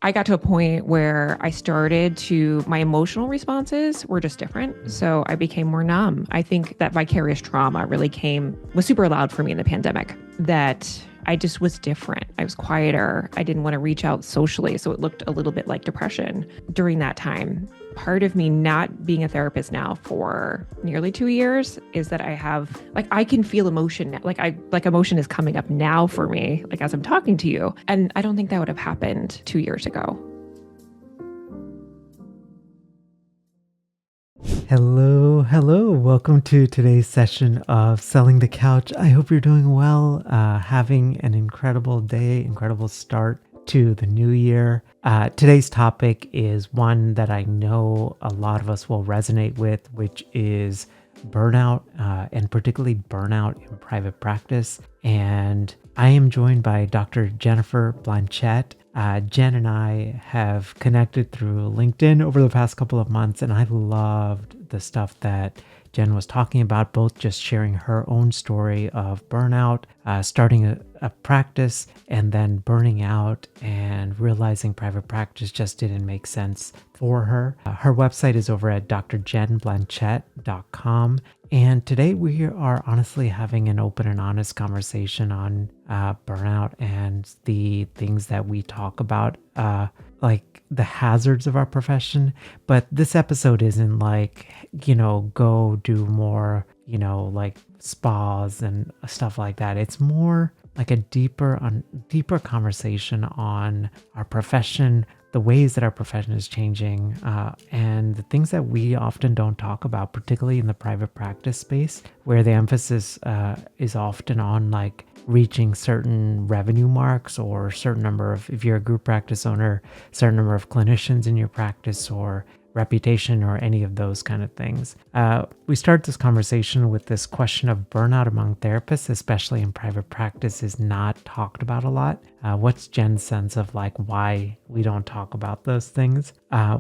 I got to a point where my emotional responses were just different. So I became more numb. I think that vicarious trauma really was super loud for me in the pandemic, that I just was different. I was quieter. I didn't want to reach out socially. So it looked a little bit like depression during that time. Part of me not being a therapist now for nearly 2 years is that I can feel emotion. Like emotion is coming up now for me, like as I'm talking to you. And I don't think that would have happened 2 years ago. Hello. Welcome to today's session of Selling the Couch. I hope you're doing well, having an incredible day, incredible start to the new year. Today's topic is one that I know a lot of us will resonate with, which is burnout, and particularly burnout in private practice. And I am joined by Dr. Jennifer Blanchette. Jen and I have connected through LinkedIn over the past couple of months, and I loved the stuff that Jen was talking about, both just sharing her own story of burnout, starting a practice, and then burning out and realizing private practice just didn't make sense for her. Her website is over at drjenblanchette.com. And today we are honestly having an open and honest conversation on burnout and the things that we talk about, like the hazards of our profession. But this episode isn't like, go do more, like spas and stuff like that. It's more like a deeper conversation on our profession, the ways that our profession is changing, and the things that we often don't talk about, particularly in the private practice space, where the emphasis is often on like reaching certain revenue marks or certain number of, if you're a group practice owner, certain number of clinicians in your practice or reputation or any of those kind of things. We start this conversation with this question of burnout among therapists, especially in private practice, is not talked about a lot. What's Jen's sense of like why we don't talk about those things?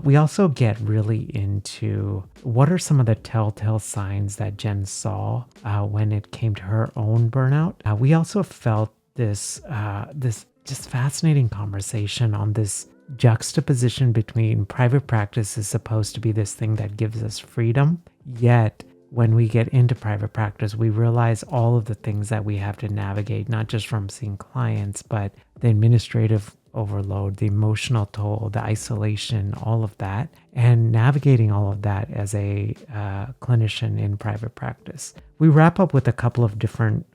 We also get really into what are some of the telltale signs that Jen saw when it came to her own burnout. We also felt this just fascinating conversation on this juxtaposition between private practice is supposed to be this thing that gives us freedom, yet when we get into private practice, we realize all of the things that we have to navigate, not just from seeing clients, but the administrative overload, the emotional toll, the isolation, all of that, and navigating all of that as a clinician in private practice. We wrap up with a couple of different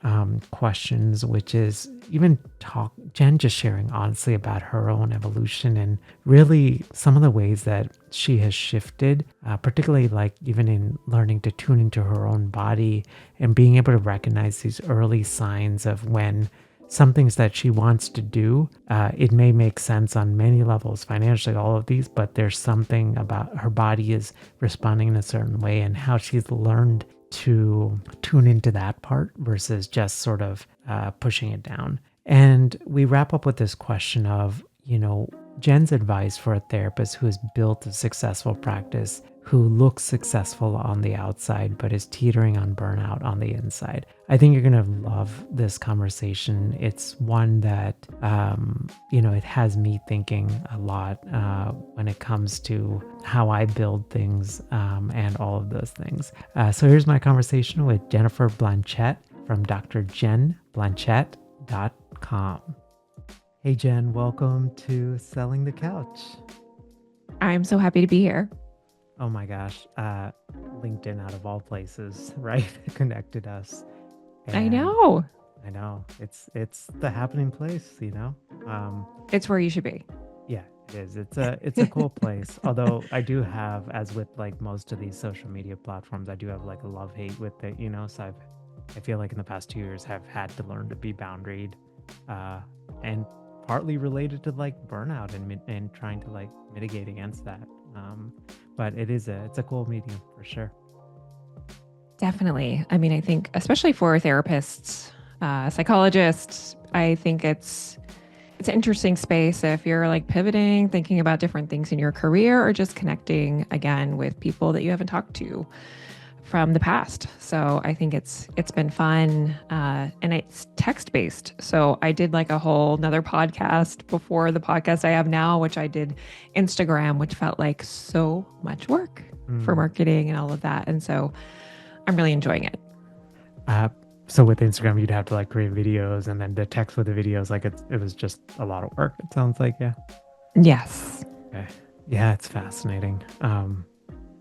questions, which is Jen just sharing honestly about her own evolution and really some of the ways that she has shifted, particularly like even in learning to tune into her own body and being able to recognize these early signs of when some things that she wants to do, it may make sense on many levels, financially, all of these, but there's something about her body is responding in a certain way and how she's learned to tune into that part versus just sort of pushing it down. And we wrap up with this question of, Jen's advice for a therapist who has built a successful practice, who looks successful on the outside, but is teetering on burnout on the inside. I think you're going to love this conversation. It's one that, it has me thinking a lot when it comes to how I build things and all of those things. So here's my conversation with Jennifer Blanchette from drjenblanchette.com. Hey, Jen, welcome to Selling the Couch. I'm so happy to be here. Oh my gosh. LinkedIn, out of all places, right? Connected us. And I know. It's the happening place, It's where you should be. Yeah, it is. It's a cool place. Although I do have, as with like most of these social media platforms, I do have like a love-hate with it, so I feel like in the past 2 years have had to learn to be boundaried, and partly related to like burnout and trying to like mitigate against that. But it's a cool medium for sure. Definitely. I mean, I think especially for therapists, psychologists, I think it's an interesting space if you're like pivoting, thinking about different things in your career, or just connecting again with people that you haven't talked to from the past. So I think it's been fun, and it's text based. So I did like a whole another podcast before the podcast I have now, which I did Instagram, which felt like so much work for marketing and all of that. And so I'm really enjoying it. So with Instagram, you'd have to like create videos, and then the text with the videos, like it was just a lot of work. It sounds like, yeah. Yes. Okay. Yeah, it's fascinating.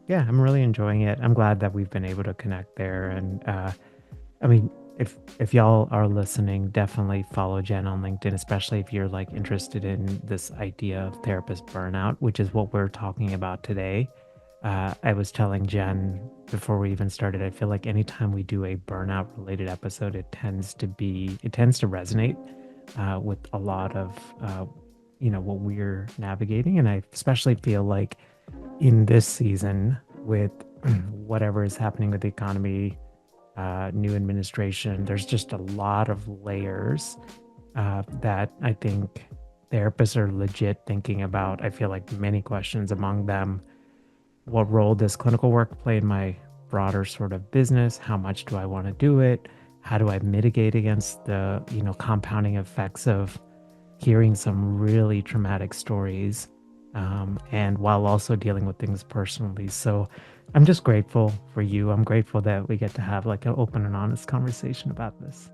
Yeah, I'm really enjoying it. I'm glad that we've been able to connect there. And I mean, if y'all are listening, definitely follow Jen on LinkedIn, especially if you're like interested in this idea of therapist burnout, which is what we're talking about today. I was telling Jen before we even started, I feel like anytime we do a burnout related episode, it tends to resonate with a lot of what we're navigating. And I especially feel like in this season with whatever is happening with the economy, new administration, there's just a lot of layers that I think therapists are legit thinking about. I feel like many questions among them: what role does clinical work play in my broader sort of business? How much do I want to do it? How do I mitigate against the compounding effects of hearing some really traumatic stories, and while also dealing with things personally? So I'm just grateful for you. I'm grateful that we get to have like an open and honest conversation about this.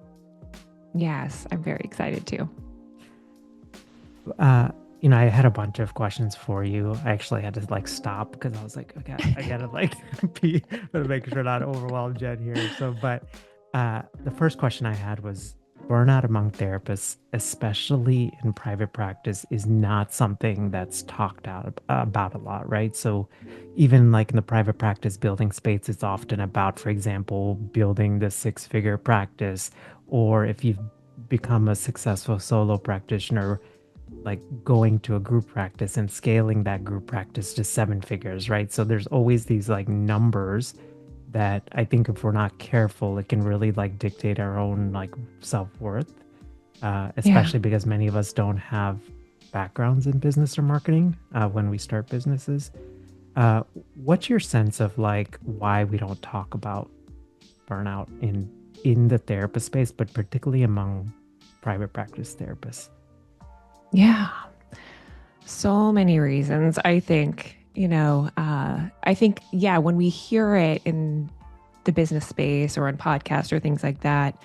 Yes, I'm very excited too. I had a bunch of questions for you. I actually had to like stop because I was like, okay, I gotta like be, but make sure not to overwhelm Jen here. So, but the first question I had was: burnout among therapists, especially in private practice, is not something that's talked out about a lot, right? So, even like in the private practice building space, it's often about, for example, building the six-figure practice, or if you've become a successful solo practitioner, like going to a group practice and scaling that group practice to seven figures, right? So there's always these like numbers that I think if we're not careful, it can really like dictate our own like self-worth, especially because many of us don't have backgrounds in business or marketing when we start businesses. What's your sense of like why we don't talk about burnout in the therapist space, but particularly among private practice therapists? Yeah. So many reasons. I think, when we hear it in the business space or on podcasts or things like that,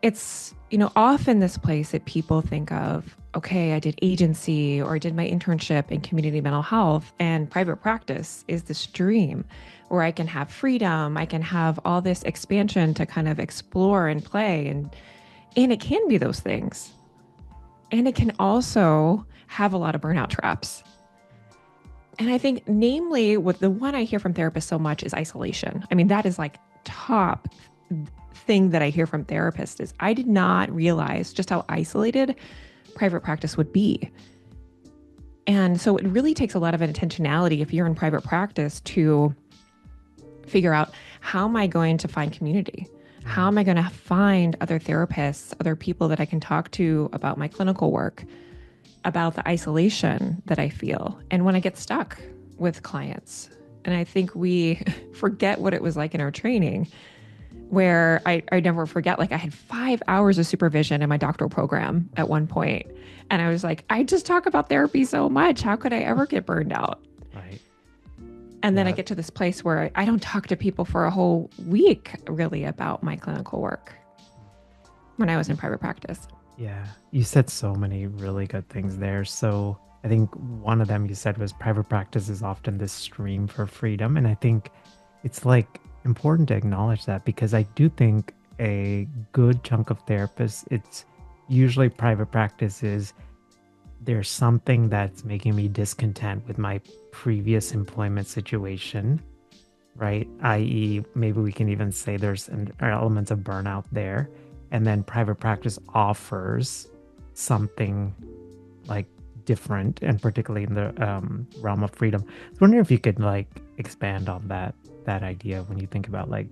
it's, often this place that people think of, okay, I did agency or I did my internship in community mental health, and private practice is this dream where I can have freedom. I can have all this expansion to kind of explore and play. And it can be those things. And it can also have a lot of burnout traps. And I think, namely, what the one I hear from therapists so much is isolation. I mean, that is like top thing that I hear from therapists is I did not realize just how isolated private practice would be. And so it really takes a lot of intentionality if you're in private practice to figure out, how am I going to find community? How am I going to find other therapists, other people that I can talk to about my clinical work, about the isolation that I feel, and when I get stuck with clients? And I think we forget what it was like in our training, where I never forget, like I had 5 hours of supervision in my doctoral program at one point. And I was like, I just talk about therapy so much. How could I ever get burned out? Right. And then I get to this place where I don't talk to people for a whole week really about my clinical work when I was in private practice. Yeah, you said so many really good things there. So I think one of them you said was private practice is often this stream for freedom. And I think it's like important to acknowledge that, because I do think a good chunk of therapists, it's usually private practice is there's something that's making me discontent with my previous employment situation, right? i.e., maybe we can even say there's elements of burnout there. And then private practice offers something like different, and particularly in the realm of freedom. I was wondering if you could like expand on that idea when you think about like,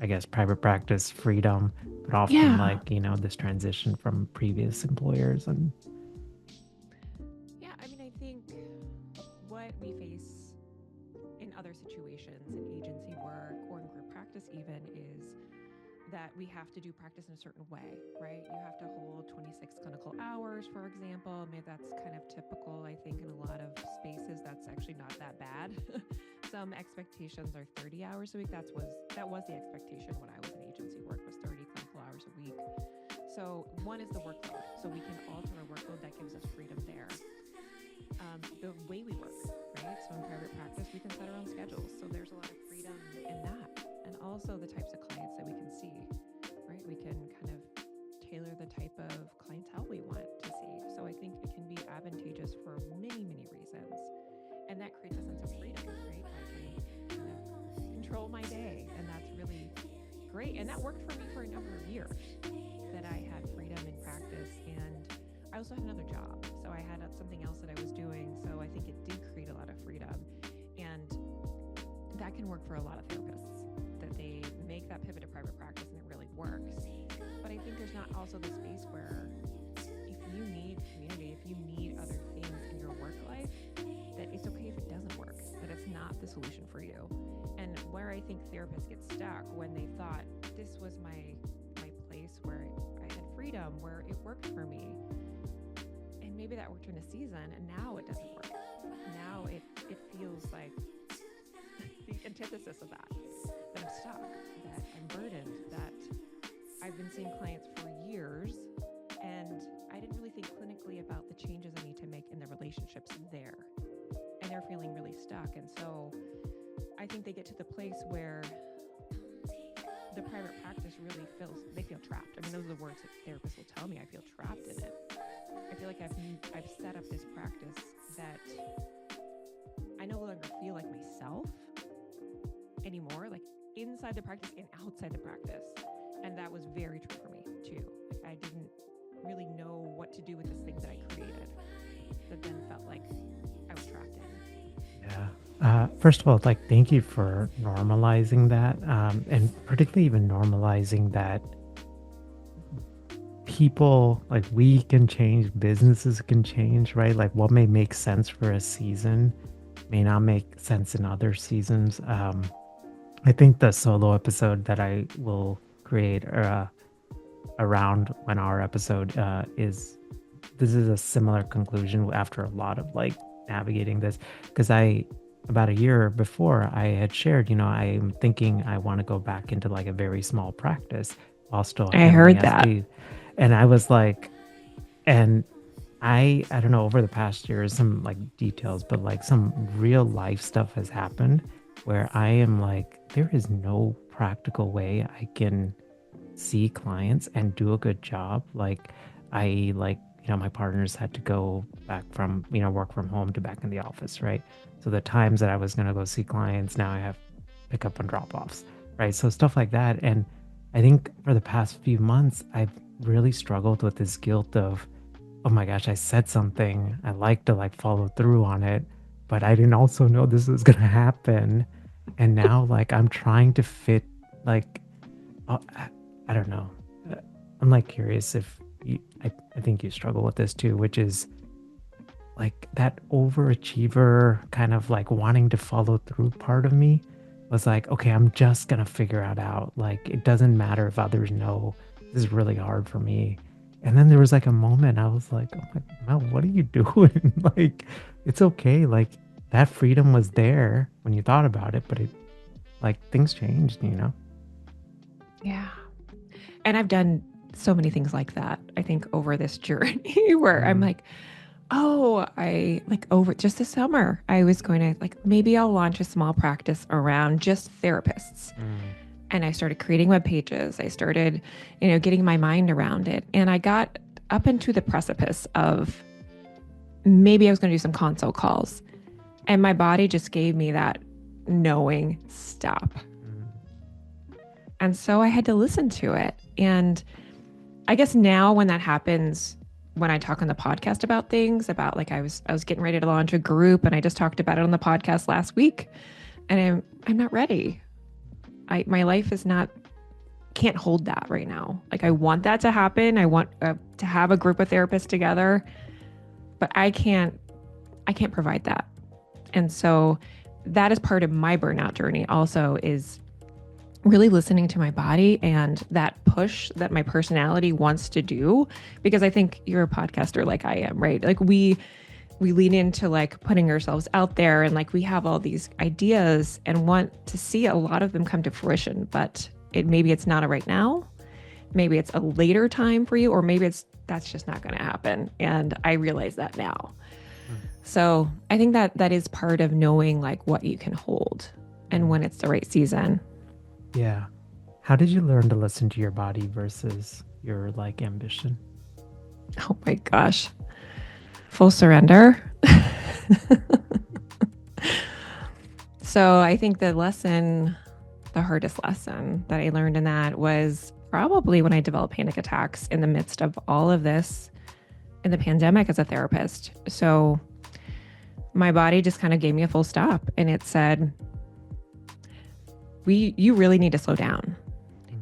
I guess, private practice freedom, but often like, this transition from previous employers. And I mean, I think what we face in other situations, in agency work or in group practice even, is that we have to do practice in a certain way, right? You have to hold 26 clinical hours, for example. Maybe that's kind of typical, I think, in a lot of spaces. That's actually not that bad. Some expectations are 30 hours a week. That was the expectation when I was in agency work, was 30 clinical hours a week. So one is the workload. So we can alter our workload. That gives us freedom there. The way we work, right? So in private practice, we can set our own schedules. So there's a lot of freedom in that. And also the types of clients that we can see, right? We can kind of tailor the type of clientele we want to see. So I think it can be advantageous for many, many reasons. And that creates a sense of freedom, right? I can kind of control my day, and that's really great. And that worked for me for a number of years, that I had freedom in practice, and I also had another job. So I had something else that I was doing. So I think it did create a lot of freedom. And that can work for a lot of therapists, that they make that pivot to private practice and it really works. But I think there's not also the space where if you need community, if you need other things in your work life, that it's okay if it doesn't work, that it's not the solution for you. And where I think therapists get stuck when they thought this was my place where I had freedom, where it worked for me. And maybe that worked in a season, and now it doesn't work. Now it feels like the antithesis of that I'm stuck, that I'm burdened, that I've been seeing clients for years, and I didn't really think clinically about the changes I need to make in the relationships there. And they're feeling really stuck. And so I think they get to the place where the private practice really they feel trapped. I mean, those are the words that therapists will tell me. I feel trapped in it. I feel like I've set up this practice that I no longer feel like myself anymore, like inside the practice and outside the practice. And that was very true for me too. Like I didn't really know what to do with this thing that I created, that then felt like I was trapped in. Yeah. First of all, like, thank you for normalizing that, and particularly even normalizing that people, like, we can change, businesses can change, right? Like, what may make sense for a season may not make sense in other seasons. I think the solo episode that I will create around when our episode is a similar conclusion after a lot of like navigating this, because about a year before I had shared, I'm thinking I want to go back into like a very small practice while still I heard that. And I was like, and I don't know, over the past year, some like details, but like some real life stuff has happened where I am like, there is no practical way I can see clients and do a good job. Like my partners had to go back from, work from home to back in the office, right? So the times that I was going to go see clients, now I have pick up and drop offs, right? So stuff like that. And I think for the past few months, I've really struggled with this guilt of, oh my gosh, I said something, I like to like follow through on it, but I didn't also know this was going to happen. And now like I'm trying to fit, like, I don't know. I'm like curious if I think you struggle with this too, which is like that overachiever kind of like wanting to follow through part of me was like, okay, I'm just going to figure it out. Like, it doesn't matter if others know. This is really hard for me. And then there was like a moment I was like, oh my, Mel, what are you doing? Like, it's okay. Like, that freedom was there when you thought about it, but it, like, things changed, Yeah. And I've done so many things like that, I think, over this journey where I'm like, oh, I like over just this summer, I was going to like, maybe I'll launch a small practice around just therapists. And I started creating web pages. I started, getting my mind around it. And I got up into the precipice of maybe I was going to do some consult calls. And my body just gave me that knowing, stop. And so I had to listen to it. And I guess now when that happens, when I talk on the podcast about things, about like I was getting ready to launch a group, and I just talked about it on the podcast last week, and I'm not ready. My life is not, can't hold that right now. Like, I want that to happen. I want to have a group of therapists together, but I can't provide that. And so that is part of my burnout journey also, is really listening to my body and that push that my personality wants to do. Because I think you're a podcaster like I am, right? Like we lean into like putting ourselves out there, and like we have all these ideas and want to see a lot of them come to fruition, but maybe it's not a right now, maybe it's a later time for you, or maybe that's just not going to happen. And I realize that now. So I think that is part of knowing like what you can hold and when it's the right season. Yeah. How did you learn to listen to your body versus your like ambition? Oh my gosh. Full surrender. So I think the hardest lesson that I learned in that was probably when I developed panic attacks in the midst of all of this in the pandemic as a therapist. So my body just kind of gave me a full stop, and it said, you really need to slow down.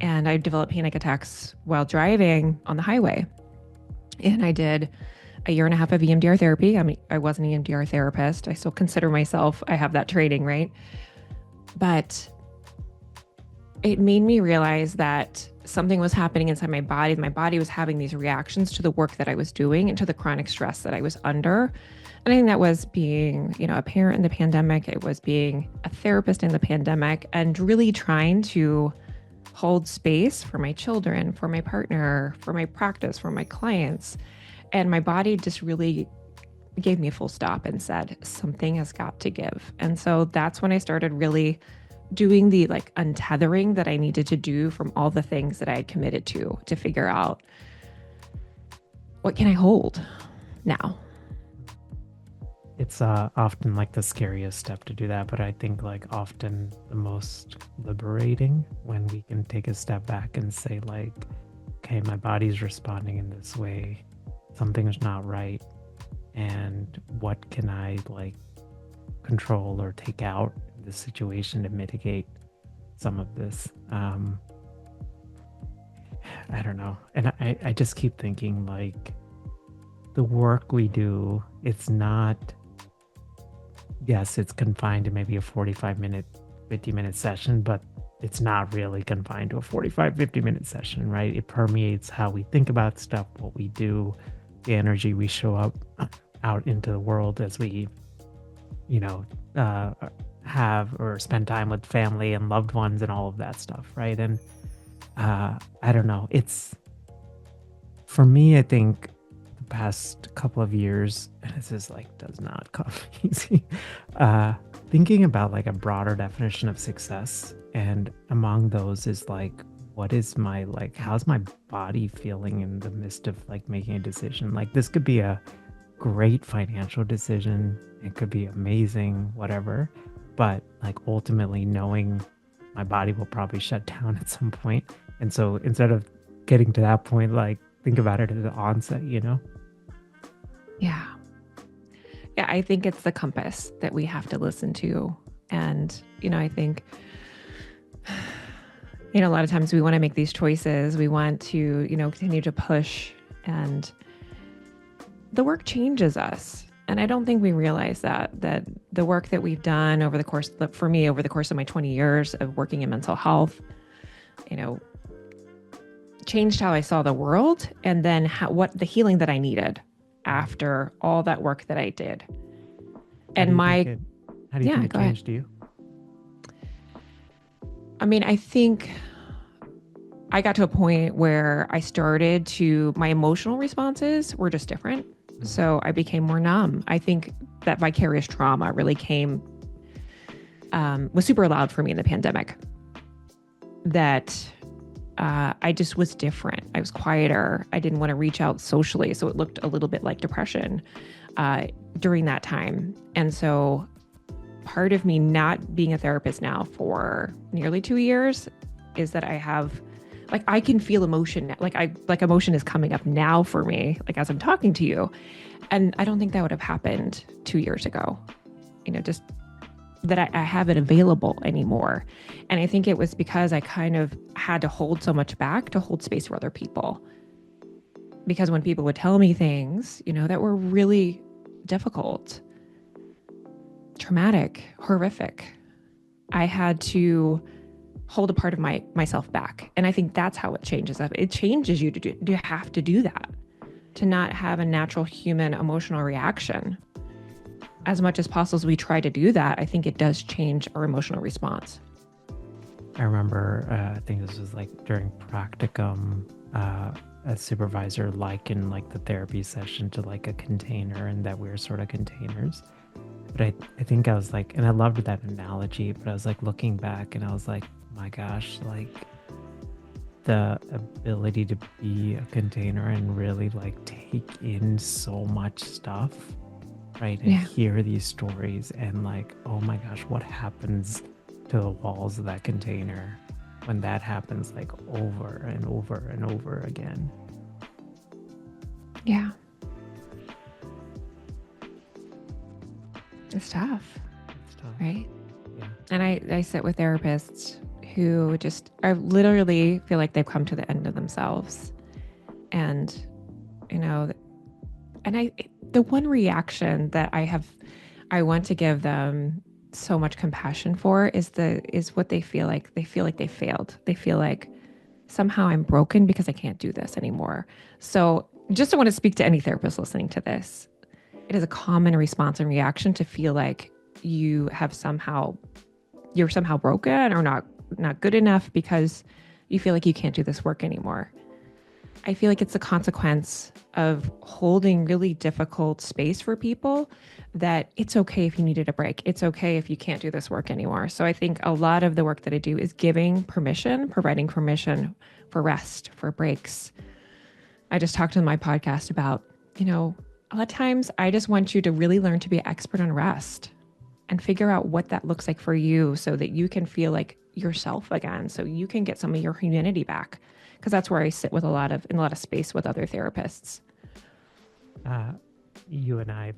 And I developed panic attacks while driving on the highway. And I did a year and a half of EMDR therapy. I mean, I was an EMDR therapist. I still consider myself, I have that training, right? But it made me realize that something was happening inside my body. My body was having these reactions to the work that I was doing and to the chronic stress that I was under. And I think that was being, a parent in the pandemic. It was being a therapist in the pandemic, and really trying to hold space for my children, for my partner, for my practice, for my clients. And my body just really gave me a full stop and said, something has got to give. And so that's when I started really doing the like untethering that I needed to do from all the things that I had committed to figure out, what can I hold now? It's often like the scariest step to do that, but I think like often the most liberating when we can take a step back and say like, okay, my body's responding in this way, something's not right, and what can I like control or take out in this situation to mitigate some of this. I don't know. And I just keep thinking like the work we do, it's not, yes, it's confined to maybe a 45-minute, 50-minute session, but it's not really confined to a 45, 50-minute session, right? It permeates how we think about stuff, what we do, the energy we show up out into the world as we, have or spend time with family and loved ones and all of that stuff, right? And I don't know. It's, for me, I think the past couple of years, and this is like, does not come easy, thinking about like a broader definition of success. And among those is like, what is my, like, how's my body feeling in the midst of like making a decision? Like this could be a great financial decision. It could be amazing, whatever. But like ultimately knowing my body will probably shut down at some point. And so instead of getting to that point, like think about it at the onset, Yeah. Yeah, I think it's the compass that we have to listen to. And, I think, a lot of times we want to make these choices. We want to, continue to push, and the work changes us. And I don't think we realize that the work that we've done over the course of my 20 years of working in mental health, changed how I saw the world, and then what the healing that I needed after all that work that I did. And how do you think it changed you? I mean, I think I got to a point where my emotional responses were just different. So I became more numb. I think that vicarious trauma really was super loud for me in the pandemic. That I just was different. I was quieter. I didn't want to reach out socially. So it looked a little bit like depression during that time. And so part of me not being a therapist now for nearly 2 years is that I can feel emotion. Like emotion is coming up now for me, like as I'm talking to you. And I don't think that would have happened 2 years ago, just that I have it available anymore. And I think it was because I kind of had to hold so much back to hold space for other people. Because when people would tell me things, that were really difficult, traumatic, horrific. I had to hold a part of myself back. And I think that's how it changes up. It changes you to have to do that, to not have a natural human emotional reaction. As much as possible as we try to do that, I think it does change our emotional response. I remember, I think this was like during practicum, a supervisor likened like the therapy session to like a container, and that we're sort of containers. But I think I was like, and I loved that analogy, but I was like looking back and I was like, my gosh, like the ability to be a container and really like take in so much stuff, right? And hear these stories and like, oh my gosh, what happens to the walls of that container when that happens like over and over and over again. Yeah. It's tough. Right? Yeah. And I sit with therapists who just I literally feel like they've come to the end of themselves. And, you know, and the one reaction that I want to give them so much compassion for is what they feel like. They feel like they failed. They feel like somehow I'm broken because I can't do this anymore. So just I want to speak to any therapist listening to this. It is a common response and reaction to feel like you're somehow broken or not good enough because you feel like you can't do this work anymore. I feel like it's a consequence of holding really difficult space for people, that it's okay if you needed a break. It's okay if you can't do this work anymore. So I think a lot of the work that I do is providing permission for rest, for breaks. I just talked on my podcast about, a lot of times I just want you to really learn to be an expert on rest and figure out what that looks like for you so that you can feel like yourself again, so you can get some of your humanity back. Because that's where I sit with in a lot of space with other therapists. You and I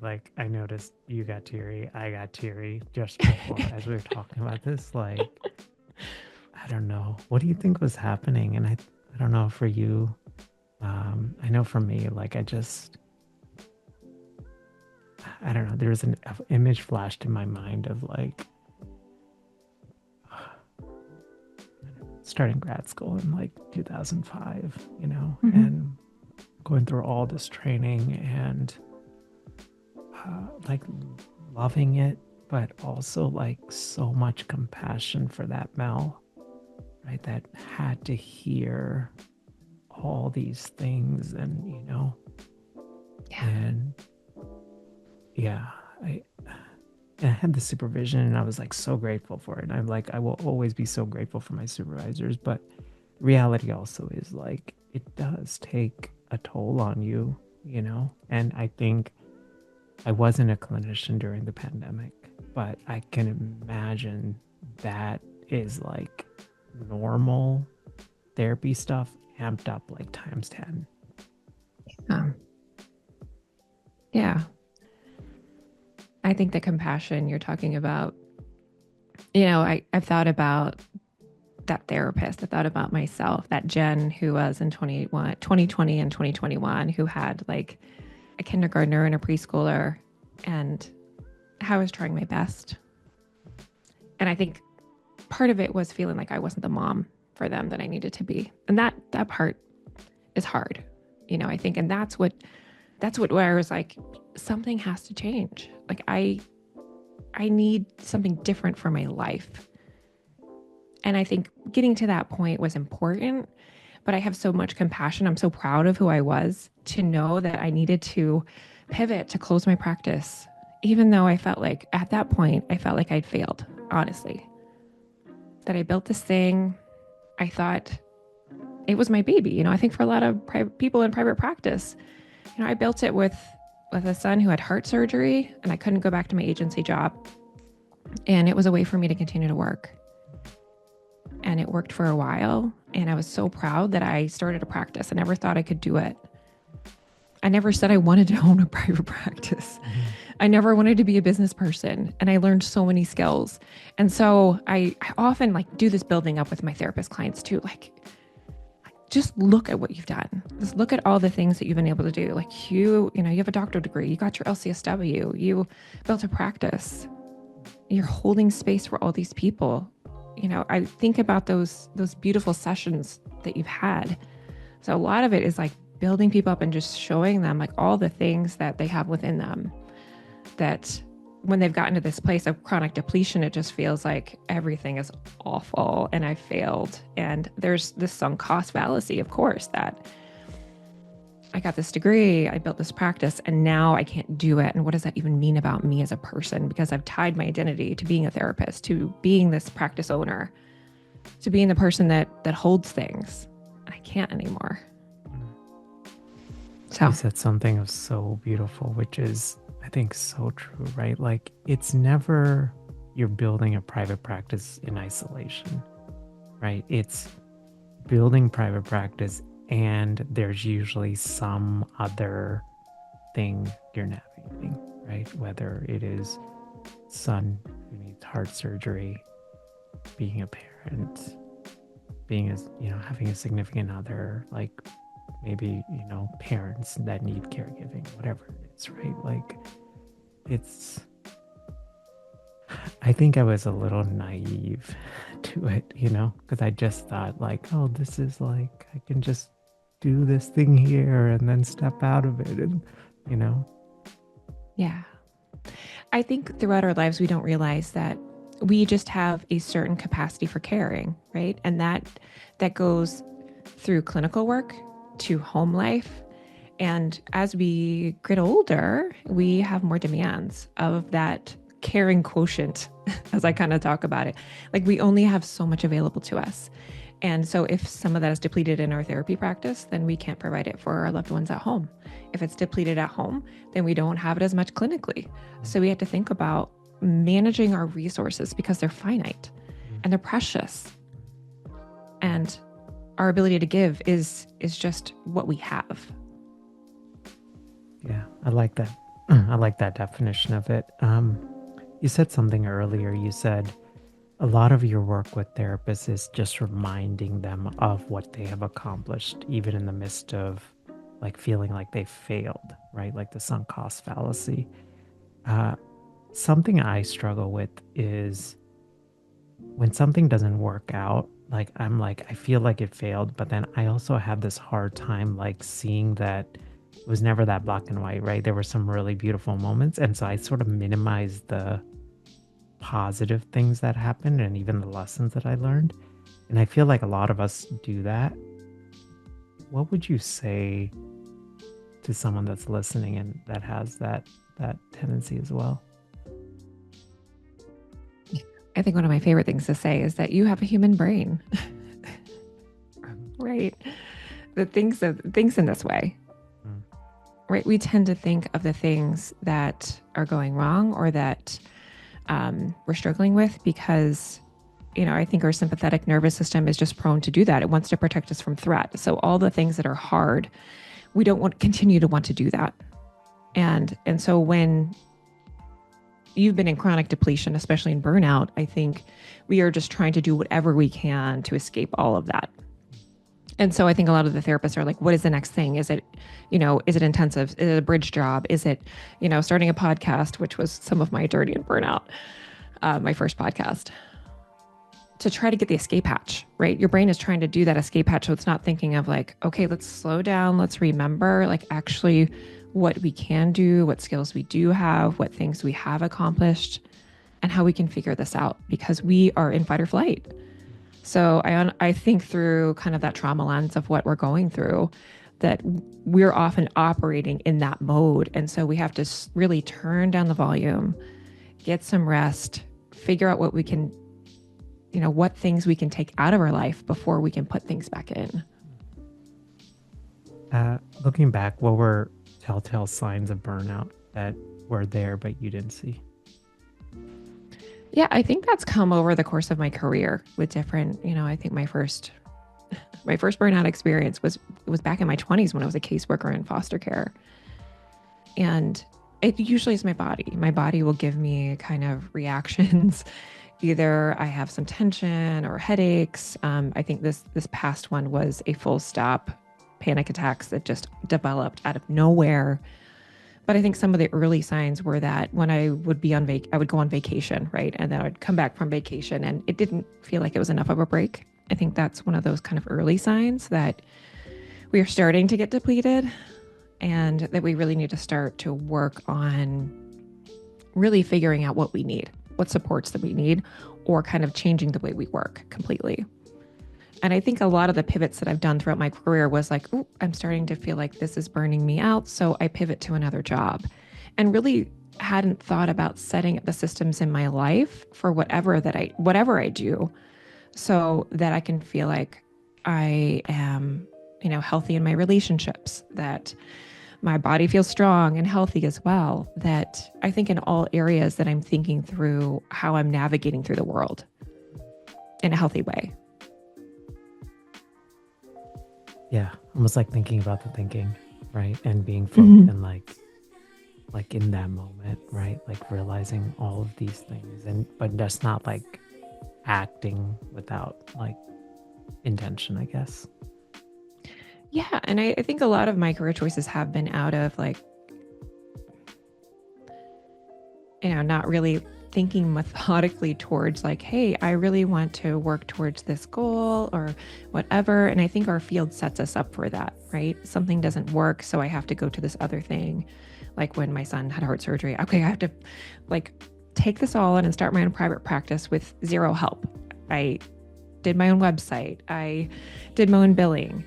noticed you got teary, I got teary just before as we were talking about this. Like, I don't know. What do you think was happening? And I don't know for you. I know for me, like I don't know. There was an image flashed in my mind of like starting grad school in like 2005, and going through all this training and like loving it, but also like so much compassion for that Mel, right? That had to hear all these things and, I had the supervision and I was like so grateful for it. And I'm like, I will always be so grateful for my supervisors. But reality also is like, it does take a toll on you, And I think I wasn't a clinician during the pandemic, but I can imagine that is like normal therapy stuff amped up like times 10. Yeah. I think the compassion you're talking about, I've thought about that therapist. I thought about myself, that Jen who was in 2020 and 2021, who had like a kindergartner and a preschooler, and how I was trying my best. And I think part of it was feeling like I wasn't the mom for them that I needed to be. And that part is hard, I think. And that's what where I was like, something has to change. Like I need something different for my life. And I think getting to that point was important, but I have so much compassion. I'm so proud of who I was to know that I needed to pivot to close my practice, even though I felt like at that point, I felt like I'd failed, honestly. That I built this thing. I thought it was my baby. I think for a lot of people in private practice, I built it with a son who had heart surgery, and I couldn't go back to my agency job. And it was a way for me to continue to work. And it worked for a while. And I was so proud that I started a practice. I never thought I could do it. I never said I wanted to own a private practice. I never wanted to be a business person. And I learned so many skills. And so I often like do this building up with my therapist clients too. Like, just look at what you've done. Just look at all the things that you've been able to do. Like you have a doctorate degree, you got your LCSW, you built a practice. you're holding space for all these people. I think about those beautiful sessions that you've had. So a lot of it is like building people up and just showing them like all the things that they have within them, that when they've gotten to this place of chronic depletion, it just feels like everything is awful and I failed. And there's this sunk cost fallacy, of course, that I got this degree, I built this practice, and now I can't do it. And what does that even mean about me as a person? Because I've tied my identity to being a therapist, to being this practice owner, to being the person that holds things. I can't anymore. So You said something so beautiful, which is, I think, so true, right? Like, it's never you're building a private practice in isolation, right? It's building private practice, and there's usually some other thing you're navigating, right? Whether it is son who needs heart surgery, being a parent, being as having a significant other, like maybe parents that need caregiving, whatever it is, right? Like, I think I was a little naive to it, because I just thought like, oh, this is like, I can just do this thing here and then step out of it, and yeah. I think throughout our lives, we don't realize that we just have a certain capacity for caring, right? And that goes through clinical work to home life. And as we get older, we have more demands of that caring quotient, as I kind of talk about it. Like, we only have so much available to us. And so if some of that is depleted in our therapy practice, then we can't provide it for our loved ones at home. If it's depleted at home, then we don't have it as much clinically. So we have to think about managing our resources, because they're finite and they're precious. And our ability to give is just what we have. Yeah, I like that. I like that definition of it. You said something earlier. You said a lot of your work with therapists is just reminding them of what they have accomplished, even in the midst of like feeling like they failed, right? Like the sunk cost fallacy. Something I struggle with is when something doesn't work out, like I feel like it failed, but then I also have this hard time like seeing that it was never that black and white, right? There were some really beautiful moments. And so I sort of minimize the positive things that happened and even the lessons that I learned. And I feel like a lot of us do that. What would you say to someone that's listening and that has that tendency as well? I think one of my favorite things to say is that you have a human brain, right? The things in this way, right? We tend to think of the things that are going wrong or that we're struggling with because, I think our sympathetic nervous system is just prone to do that. It wants to protect us from threat. So all the things that are hard, we don't continue to want to do that. And so when you've been in chronic depletion, especially in burnout, I think we are just trying to do whatever we can to escape all of that. And so I think a lot of the therapists are like, what is the next thing? Is it, is it intensive? Is it a bridge job? Is it, starting a podcast, which was some of my journey in burnout, my first podcast, to try to get the escape hatch, right? Your brain is trying to do that escape hatch. So it's not thinking of like, okay, let's slow down. Let's remember like actually what we can do, what skills we do have, what things we have accomplished, and how we can figure this out because we are in fight or flight. So I think through kind of that trauma lens of what we're going through, that we're often operating in that mode. And so we have to really turn down the volume, get some rest, figure out what we can, what things we can take out of our life before we can put things back in. Looking back, what were telltale signs of burnout that were there but you didn't see? Yeah, I think that's come over the course of my career with different, I think my first burnout experience was back in my 20s when I was a caseworker in foster care. And it usually is my body. My body will give me kind of reactions. Either I have some tension or headaches. I think this past one was a full stop panic attacks that just developed out of nowhere But I think some of the early signs were that when I would be on I would go on vacation, right? And then I'd come back from vacation and it didn't feel like it was enough of a break. I think that's one of those kind of early signs that we are starting to get depleted and that we really need to start to work on really figuring out what we need, what supports that we need, or kind of changing the way we work completely. And I think a lot of the pivots that I've done throughout my career was like, oh, I'm starting to feel like this is burning me out. So I pivot to another job and really hadn't thought about setting up the systems in my life for whatever I do so that I can feel like I am, healthy in my relationships, that my body feels strong and healthy as well. That I think in all areas that I'm thinking through how I'm navigating through the world in a healthy way. Yeah, almost like thinking about the thinking, right? And being focused and like in that moment, right? Like realizing all of these things but just not like acting without like intention, I guess. Yeah. And I think a lot of my career choices have been out of like, not really thinking methodically towards like, hey, I really want to work towards this goal or whatever. And I think our field sets us up for that, right? Something doesn't work, so I have to go to this other thing. Like when my son had heart surgery, okay, I have to like take this all in and start my own private practice with zero help. I did my own website. I did my own billing.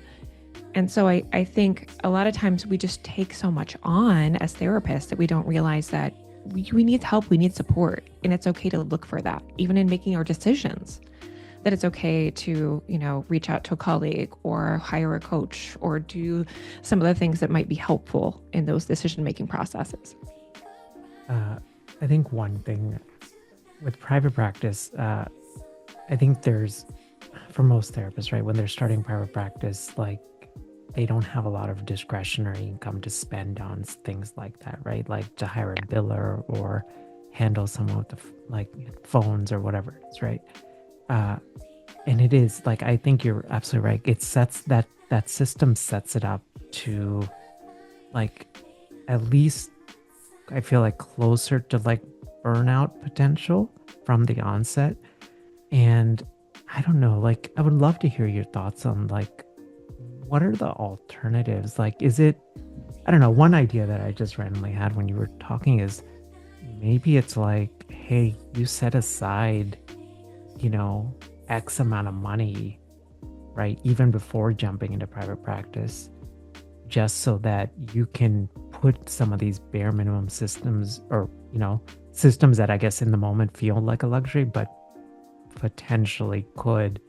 And so I think a lot of times we just take so much on as therapists that we don't realize that we need help, we need support, and it's okay to look for that, even in making our decisions, that it's okay to, reach out to a colleague or hire a coach or do some of the things that might be helpful in those decision-making processes. I think one thing with private practice, I think there's, for most therapists, right, when they're starting private practice, like they don't have a lot of discretionary income to spend on things like that, right? Like to hire a biller or handle some of the like phones or whatever it is, right? And it is like, I think you're absolutely right. It sets that system sets it up to like, at least I feel like closer to like burnout potential from the onset. And I don't know, like I would love to hear your thoughts on like, what are the alternatives? Like, is it, I don't know, one idea that I just randomly had when you were talking is maybe it's like, hey, you set aside, X amount of money, right? Even before jumping into private practice, just so that you can put some of these bare minimum systems or, systems that I guess in the moment feel like a luxury, but potentially could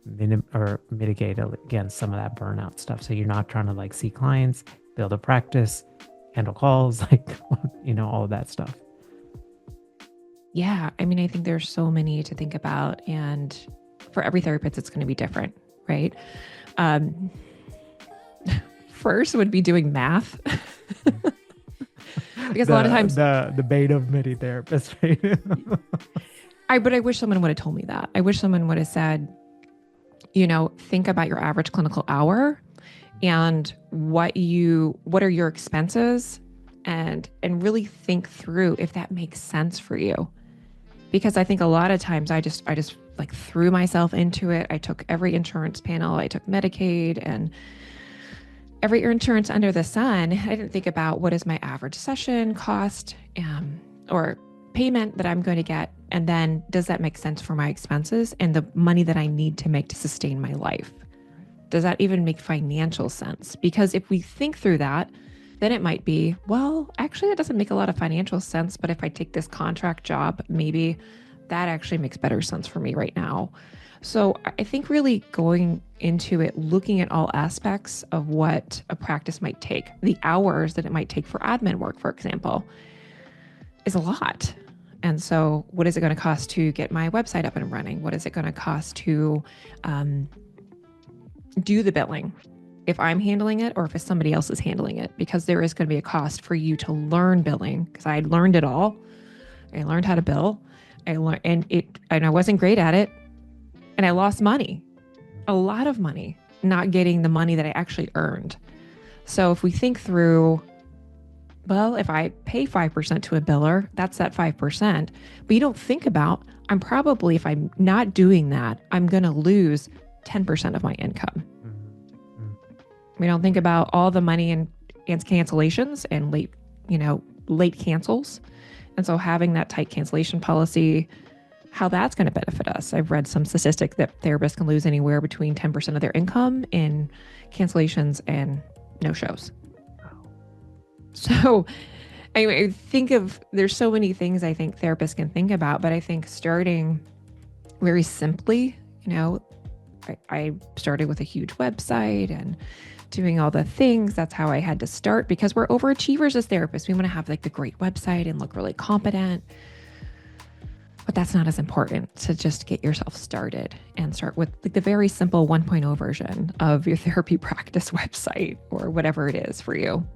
mitigate against some of that burnout stuff. So you're not trying to like see clients, build a practice, handle calls, like, all of that stuff. Yeah. I mean, I think there's so many to think about, and for every therapist, it's going to be different, right? First would be doing math. Because a lot of times the bait of many therapists, right? But I wish someone would have told me that. I wish someone would have said, think about your average clinical hour and what are your expenses, and really think through if that makes sense for you. Because I think a lot of times I just like threw myself into it. I took every insurance panel, I took Medicaid and every insurance under the sun. I didn't think about what is my average session cost or payment that I'm going to get. And then does that make sense for my expenses and the money that I need to make to sustain my life? Does that even make financial sense? Because if we think through that, then it might be, well, actually that doesn't make a lot of financial sense, but if I take this contract job, maybe that actually makes better sense for me right now. So I think really going into it, looking at all aspects of what a practice might take, the hours that it might take for admin work, for example, is a lot. And so what is it going to cost to get my website up and running? What is it going to cost to do the billing? If I'm handling it or if somebody else is handling it, because there is going to be a cost for you to learn billing, because I learned it all. I learned how to bill. And I wasn't great at it. And I lost money, a lot of money, not getting the money that I actually earned. So if we think through Well, if I pay 5% to a biller, that's that 5%. But you don't think about, I'm probably, if I'm not doing that, I'm going to lose 10% of my income. We don't think about all the money and cancellations and late cancels. And so having that tight cancellation policy, how that's going to benefit us. I've read some statistic that therapists can lose anywhere between 10% of their income in cancellations and no shows. So I think there's so many things I think therapists can think about, but I think starting very simply, I started with a huge website and doing all the things. That's how I had to start, because we're overachievers as therapists. We want to have like the great website and look really competent, but that's not as important. To just get yourself started and start with like the very simple 1.0 version of your therapy practice website or whatever it is for you.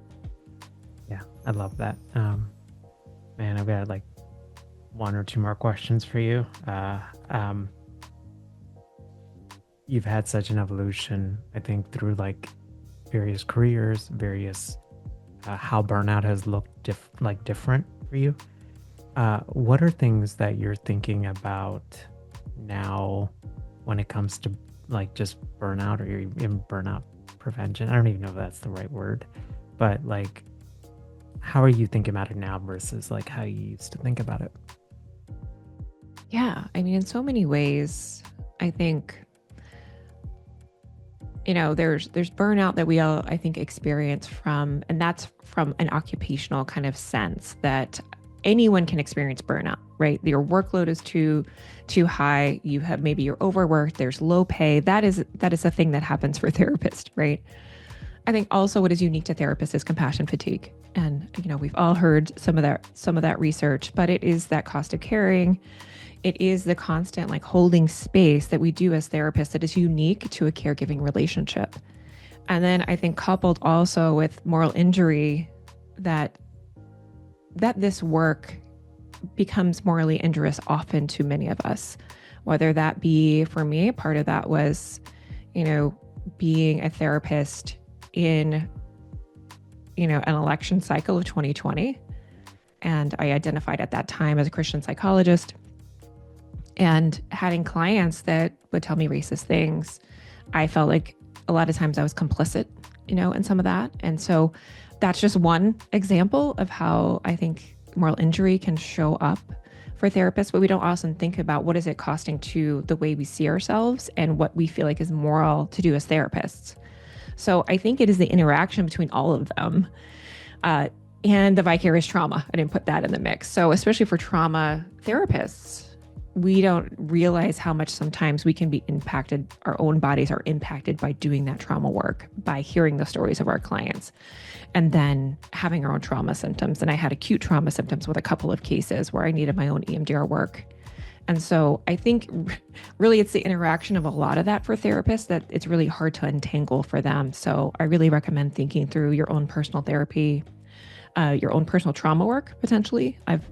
Yeah, I love that. Man, I've got like one or two more questions for you. You've had such an evolution, I think, through like various careers, various how burnout has looked different for you. What are things that you're thinking about now when it comes to like just burnout or even burnout prevention? I don't even know if that's the right word, but like, how are you thinking about it now versus like how you used to think about it? Yeah, I mean, in so many ways, I think, there's burnout that we all, I think, experience from, and that's from an occupational kind of sense that anyone can experience burnout, right? Your workload is too high. Maybe you're overworked. There's low pay. That is a thing that happens for therapists, right? I think also what is unique to therapists is compassion fatigue. And, we've all heard some of that research, but it is that cost of caring. It is the constant like holding space that we do as therapists that is unique to a caregiving relationship. And then I think coupled also with moral injury, that this work becomes morally injurious often to many of us, whether that be, for me, part of that was, being a therapist in, an election cycle of 2020. And I identified at that time as a Christian psychologist, and having clients that would tell me racist things. I felt like a lot of times I was complicit, in some of that. And so that's just one example of how I think moral injury can show up for therapists, but we don't often think about what is it costing to the way we see ourselves and what we feel like is moral to do as therapists. So I think it is the interaction between all of them, and the vicarious trauma. I didn't put that in the mix. So especially for trauma therapists, we don't realize how much sometimes we can be impacted, our own bodies are impacted by doing that trauma work, by hearing the stories of our clients, and then having our own trauma symptoms. And I had acute trauma symptoms with a couple of cases where I needed my own EMDR work. And so I think really it's the interaction of a lot of that for therapists that it's really hard to untangle for them. So I really recommend thinking through your own personal therapy, your own personal trauma work, potentially. I've,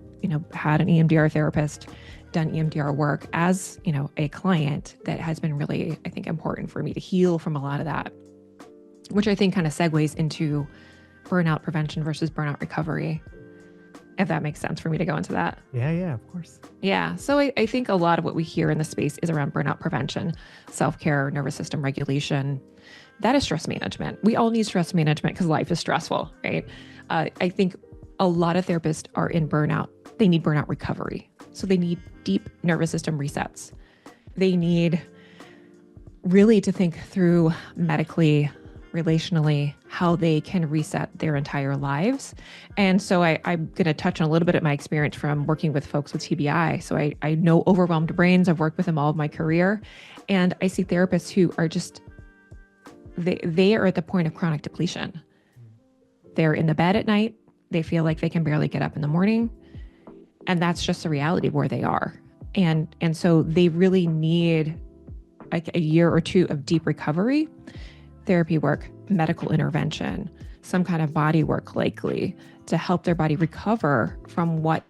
had an EMDR therapist, done EMDR work as, a client that has been really, I think, important for me to heal from a lot of that, which I think kind of segues into burnout prevention versus burnout recovery, if that makes sense for me to go into that. Yeah, of course. Yeah. So I think a lot of what we hear in the space is around burnout prevention, self-care, nervous system regulation. That is stress management. We all need stress management because life is stressful, right? I think a lot of therapists are in burnout. They need burnout recovery. So they need deep nervous system resets. They need really to think through medically, relationally, how they can reset their entire lives. And so I'm going to touch on a little bit of my experience from working with folks with TBI. So I know overwhelmed brains. I've worked with them all of my career. And I see therapists who are just, they are at the point of chronic depletion. They're in the bed at night. They feel like they can barely get up in the morning. And that's just the reality of where they are. And so they really need like a year or two of deep recovery, therapy work, medical intervention, some kind of body work likely to help their body recover from what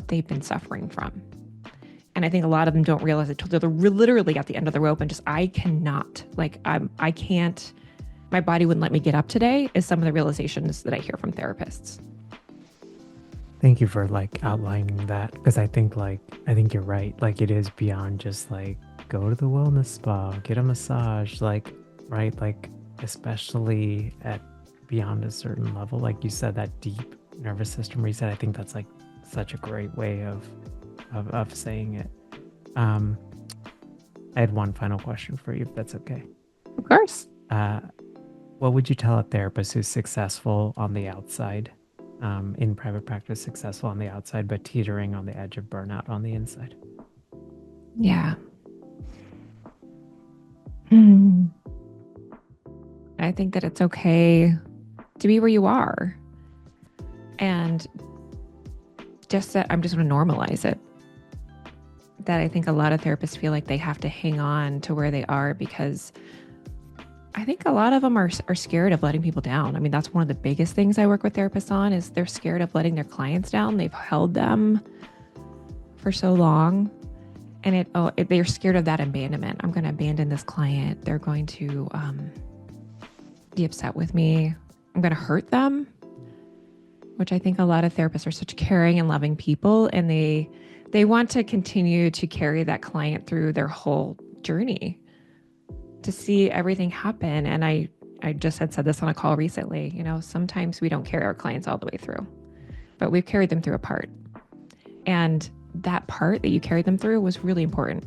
they've been suffering from. And I think a lot of them don't realize it until they're literally at the end of the rope and just, I cannot, my body wouldn't let me get up today, is some of the realizations that I hear from therapists. Thank you for like outlining that, because I think you're right. Like it is beyond just like go to the wellness spa, get a massage, like right, like especially at beyond a certain level, like you said, that deep nervous system reset. I think that's like such a great way of saying it. Um, I had one final question for you, if that's okay. Of course. Uh, what would you tell a therapist who's successful on the outside, in private practice, successful on the outside, but teetering on the edge of burnout on the inside? Yeah. I think that it's okay to be where you are. And just that I'm just going to normalize it. That I think a lot of therapists feel like they have to hang on to where they are because I think a lot of them are scared of letting people down. I mean, that's one of the biggest things I work with therapists on is they're scared of letting their clients down. They've held them for so long. And they're scared of that abandonment. I'm going to abandon this client. They're going to be upset with me. I'm going to hurt them, which I think a lot of therapists are such caring and loving people. And they want to continue to carry that client through their whole journey to see everything happen. And I just had said this on a call recently, sometimes we don't carry our clients all the way through, but we've carried them through a part. And that part that you carried them through was really important.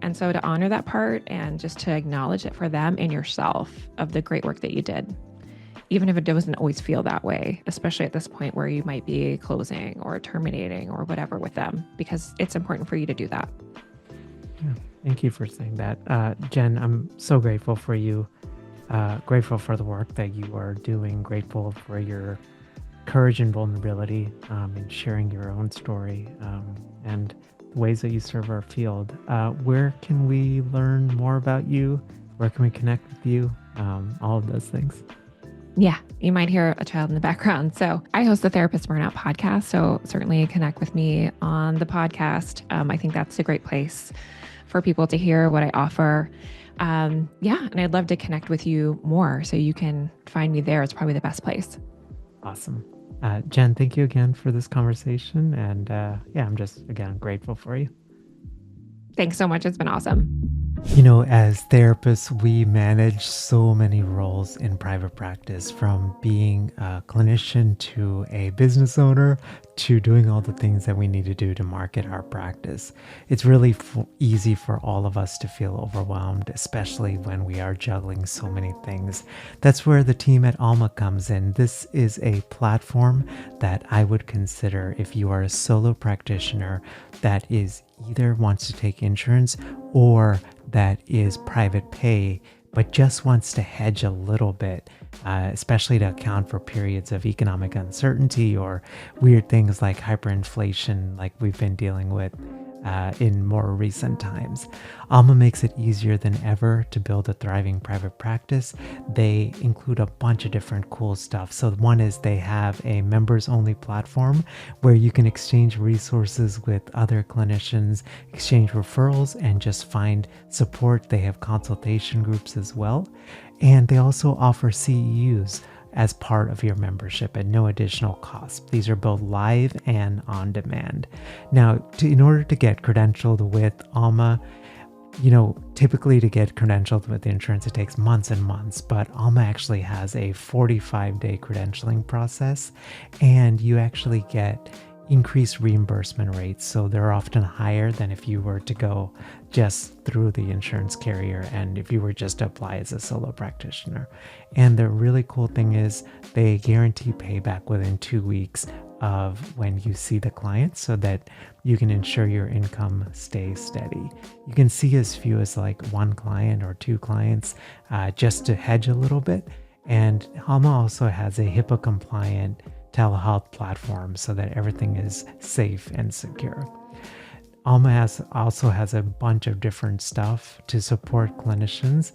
And so to honor that part and just to acknowledge it for them and yourself of the great work that you did, even if it doesn't always feel that way, especially at this point where you might be closing or terminating or whatever with them, because it's important for you to do that. Yeah, thank you for saying that. Jen, I'm so grateful for you, grateful for the work that you are doing, grateful for your courage and vulnerability in sharing your own story and the ways that you serve our field. Where can we learn more about you? Where can we connect with you? All of those things. Yeah, you might hear a child in the background. So I host the Therapist Burnout podcast. So certainly connect with me on the podcast. I think that's a great place for people to hear what I offer. And I'd love to connect with you more. So you can find me there. It's probably the best place. Awesome. Jen, thank you again for this conversation. And I'm just, again, grateful for you. Thanks so much. It's been awesome. As therapists, we manage so many roles in private practice, from being a clinician to a business owner to doing all the things that we need to do to market our practice. It's really easy for all of us to feel overwhelmed, especially when we are juggling so many things. That's where the team at Alma comes in. This is a platform that I would consider if you are a solo practitioner that is either wants to take insurance or that is private pay, but just wants to hedge a little bit, especially to account for periods of economic uncertainty or weird things like hyperinflation, like we've been dealing with in more recent times. Alma makes it easier than ever to build a thriving private practice. They include a bunch of different cool stuff. So one is they have a members only platform where you can exchange resources with other clinicians, exchange referrals, and just find support. They have consultation groups as well. And they also offer CEUs as part of your membership at no additional cost. These are both live and on demand. Now, in order to get credentialed with Alma, typically to get credentialed with insurance, it takes months and months, but Alma actually has a 45-day credentialing process, and you actually get increased reimbursement rates. So they're often higher than if you were to go just through the insurance carrier and if you were just to apply as a solo practitioner. And the really cool thing is they guarantee payback within 2 weeks of when you see the client, so that you can ensure your income stays steady. You can see as few as like 1 client or 2 clients just to hedge a little bit. And Alma also has a HIPAA compliant telehealth platform so that everything is safe and secure. Alma also has a bunch of different stuff to support clinicians,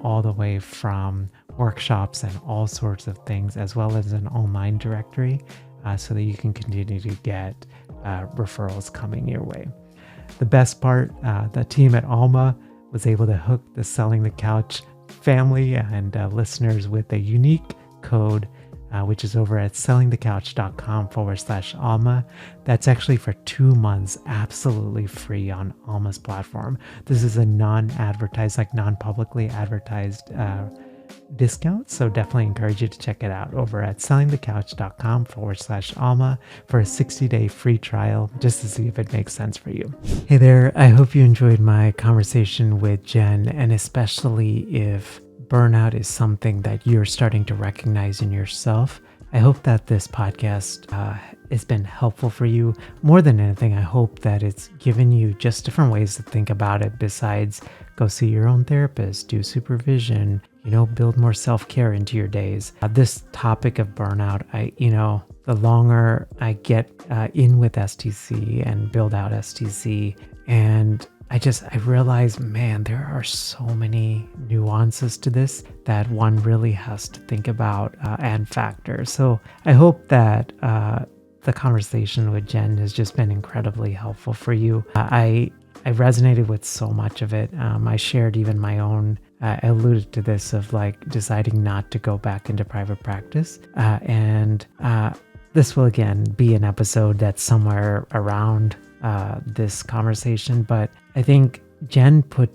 all the way from workshops and all sorts of things, as well as an online directory, so that you can continue to get referrals coming your way. The best part, the team at Alma was able to hook the Selling the Couch family and listeners with a unique code which is over at sellingthecouch.com/Alma. That's actually for 2 months, absolutely free on Alma's platform. This is a non-advertised, like non-publicly advertised discount. So definitely encourage you to check it out over at sellingthecouch.com/Alma for a 60-day free trial, just to see if it makes sense for you. Hey there, I hope you enjoyed my conversation with Jen, and especially if burnout is something that you're starting to recognize in yourself. I hope that this podcast has been helpful for you. More than anything, I hope that it's given you just different ways to think about it besides go see your own therapist, do supervision, build more self-care into your days. This topic of burnout, the longer I get in with STC and build out STC, and I realize, man, there are so many nuances to this that one really has to think about and factor. So I hope that the conversation with Jen has just been incredibly helpful for you. I resonated with so much of it. I shared even my own, I alluded to this of like deciding not to go back into private practice. And this will again be an episode that's somewhere around this conversation, but I think Jen put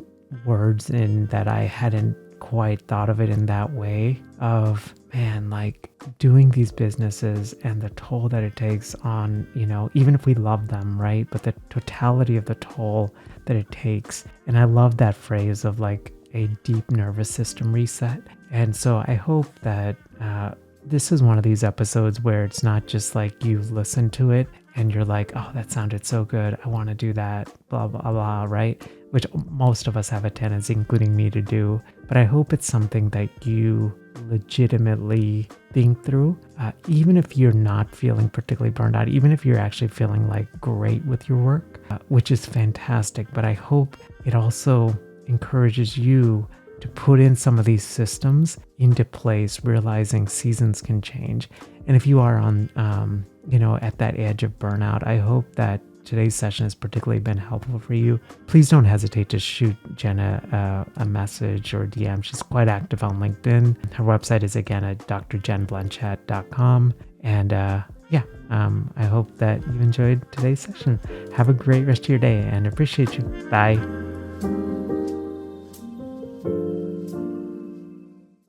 words in that I hadn't quite thought of it in that way of, man, like doing these businesses and the toll that it takes on, even if we love them, right? But the totality of the toll that it takes. And I love that phrase of like a deep nervous system reset. And so I hope that this is one of these episodes where it's not just like you listen to it and you're like, oh, that sounded so good, I want to do that, blah, blah, blah, right? Which most of us have a tendency, including me, to do. But I hope it's something that you legitimately think through, even if you're not feeling particularly burned out, even if you're actually feeling like great with your work, which is fantastic. But I hope it also encourages you to put in some of these systems into place, realizing seasons can change. And if you are on, at that edge of burnout, I hope that today's session has particularly been helpful for you. Please don't hesitate to shoot Jenna a message or DM. She's quite active on LinkedIn. Her website is again at drjenblanchett.com. And I hope that you enjoyed today's session. Have a great rest of your day and appreciate you. Bye.